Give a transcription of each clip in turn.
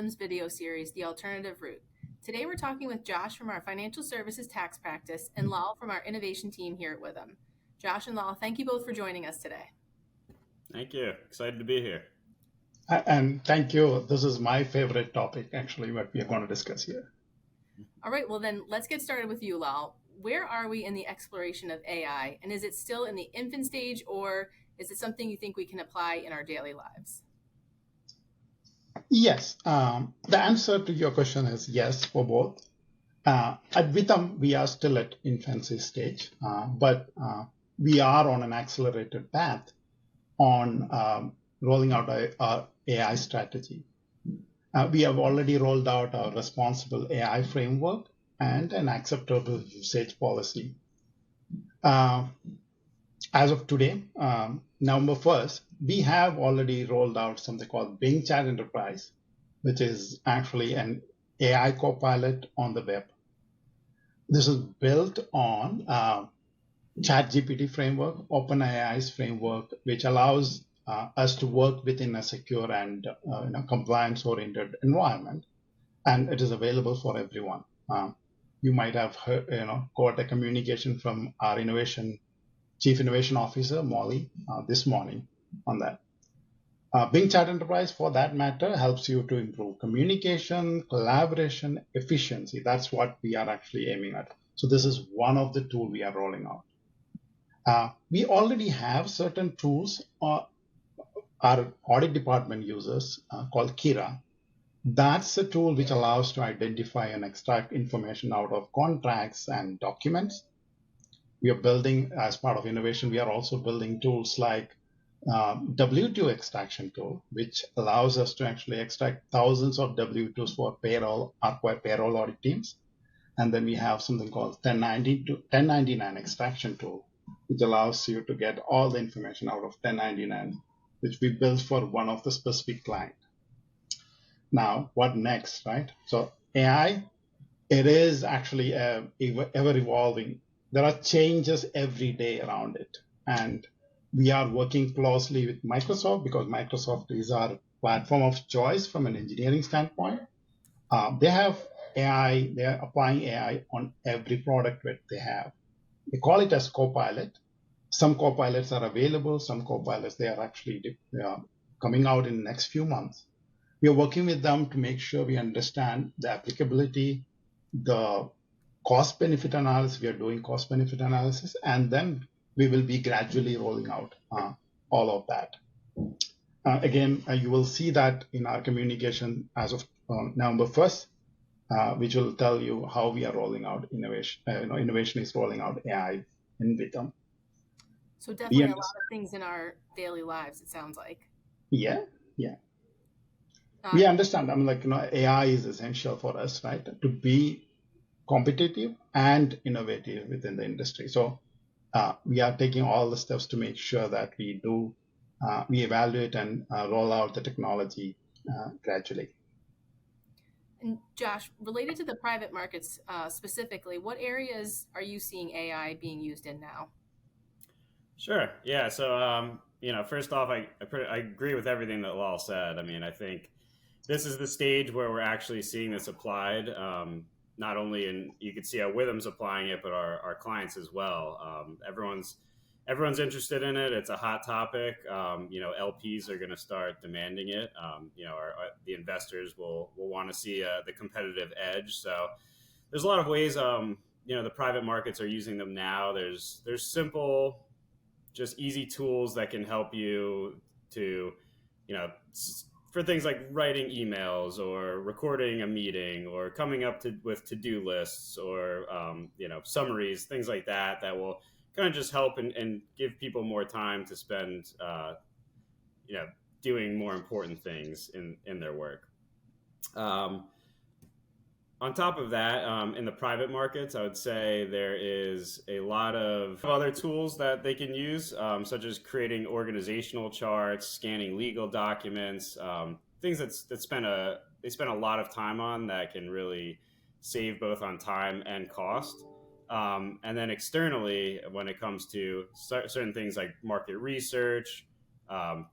Withum's video series, The Alternative Route. Today we're talking with Josh from our financial services tax practice and Lal from our innovation team here at Withum. Josh and Lal, thank you both for joining us today. Thank you. Excited to be here. And thank you. This is my favorite topic, actually, what we are going to discuss here. All right, well then let's get started with you, Lal. Where are we in the exploration of AI? And is it still in the infant stage, or is it something you think we can apply in our daily lives? Yes, the answer to your question is yes for both. At Withum, we are still at infancy stage, but we are on an accelerated path on rolling out our AI strategy. We have already rolled out our responsible AI framework and an acceptable usage policy. As of today, November 1st, we have already rolled out something called Bing Chat Enterprise, which is actually an AI copilot on the web. This is built on ChatGPT framework, OpenAI's framework, which allows us to work within a secure and compliance-oriented environment, and it is available for everyone. You might have heard, got a communication from our Chief Innovation Officer, Molly, this morning on that. Bing Chat Enterprise, for that matter, helps you to improve communication, collaboration, efficiency. That's what we are actually aiming at. So this is one of the tools we are rolling out. We already have certain tools our audit department uses called Kira. That's a tool which allows to identify and extract information out of contracts and documents. We are building, as part of innovation, we are also building tools like W2 extraction tool, which allows us to actually extract thousands of W2s for payroll audit teams. And then we have something called 1099 extraction tool, which allows you to get all the information out of 1099, which we built for one of the specific client. Now, what next, right? So AI, it is actually ever evolving. There are changes every day around it. And we are working closely with Microsoft because Microsoft is our platform of choice from an engineering standpoint. They have AI, they are applying AI on every product that they have. They call it as Copilot. Some Copilots are available, some Copilots, they are actually coming out in the next few months. We are working with them to make sure we understand the applicability, the cost-benefit analysis. We are doing cost-benefit analysis, and then we will be gradually rolling out all of that. Again, you will see that in our communication as of November 1st, which will tell you how we are rolling out innovation. Innovation is rolling out AI in Withum. So definitely a lot of things in our daily lives, it sounds like. Yeah. We understand. AI is essential for us, right, to be competitive and innovative within the industry. So we are taking all the steps to make sure that we evaluate and roll out the technology gradually. And Josh, related to the private markets specifically, what areas are you seeing AI being used in now? Sure. Yeah. So, first off, I agree with everything that Lal said. I think this is the stage where we're actually seeing this applied. Not only you can see how Withum's applying it, but our clients as well. Everyone's interested in it. It's a hot topic. LPs are going to start demanding it. The investors will want to see the competitive edge. So there's a lot of ways. The private markets are using them now. There's simple, just easy tools that can help you to, for things like writing emails or recording a meeting or coming up with to-do lists or, summaries, things like that will kind of just help and give people more time to spend, doing more important things in their work. On top of that, in the private markets, I would say there is a lot of other tools that they can use, such as creating organizational charts, scanning legal documents, things that they spend a lot of time on that can really save both on time and cost. And then externally, when it comes to certain things like market research,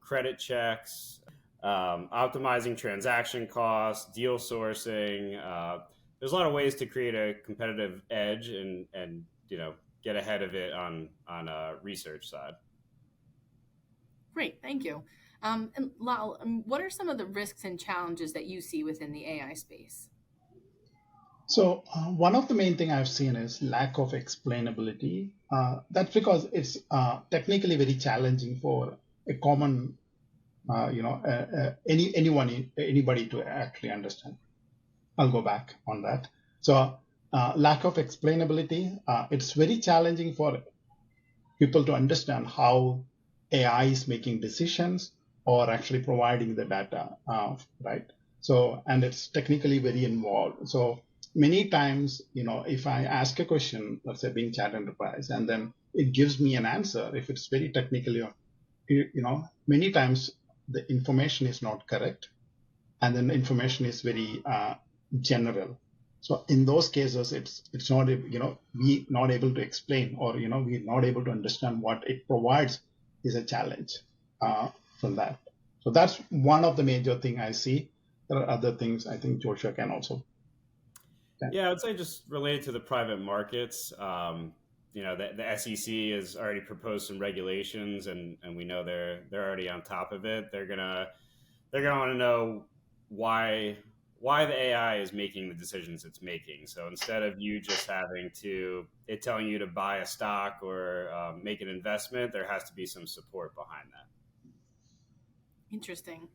credit checks, optimizing transaction costs, deal sourcing. There's a lot of ways to create a competitive edge and get ahead of it on a research side. Great, thank you. And Lal, what are some of the risks and challenges that you see within the AI space? So one of the main thing I've seen is lack of explainability. That's because it's technically very challenging for a common, anybody to actually understand. I'll go back on that. So lack of explainability. It's very challenging for people to understand how AI is making decisions or actually providing the data, right? So, and it's technically very involved. So many times, if I ask a question, let's say Bing Chat Enterprise, and then it gives me an answer, if it's very technically, many times the information is not correct, and then the information is very general. So in those cases, it's not, we not able to explain, or we're not able to understand what it provides is a challenge from that. So that's one of the major thing I see. There are other things I think Joshua can also. Yeah, I'd say just related to the private markets. The SEC has already proposed some regulations, and we know they're already on top of it. They're gonna want to know why the AI is making the decisions it's making. So instead of you just having it telling you to buy a stock or make an investment, there has to be some support behind that. Interesting.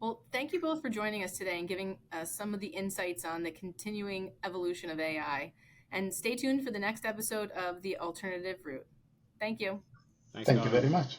Well, thank you both for joining us today and giving us some of the insights on the continuing evolution of AI. And stay tuned for the next episode of The Alternative Route. Thank you. Thanks, Thank you Colin. very much.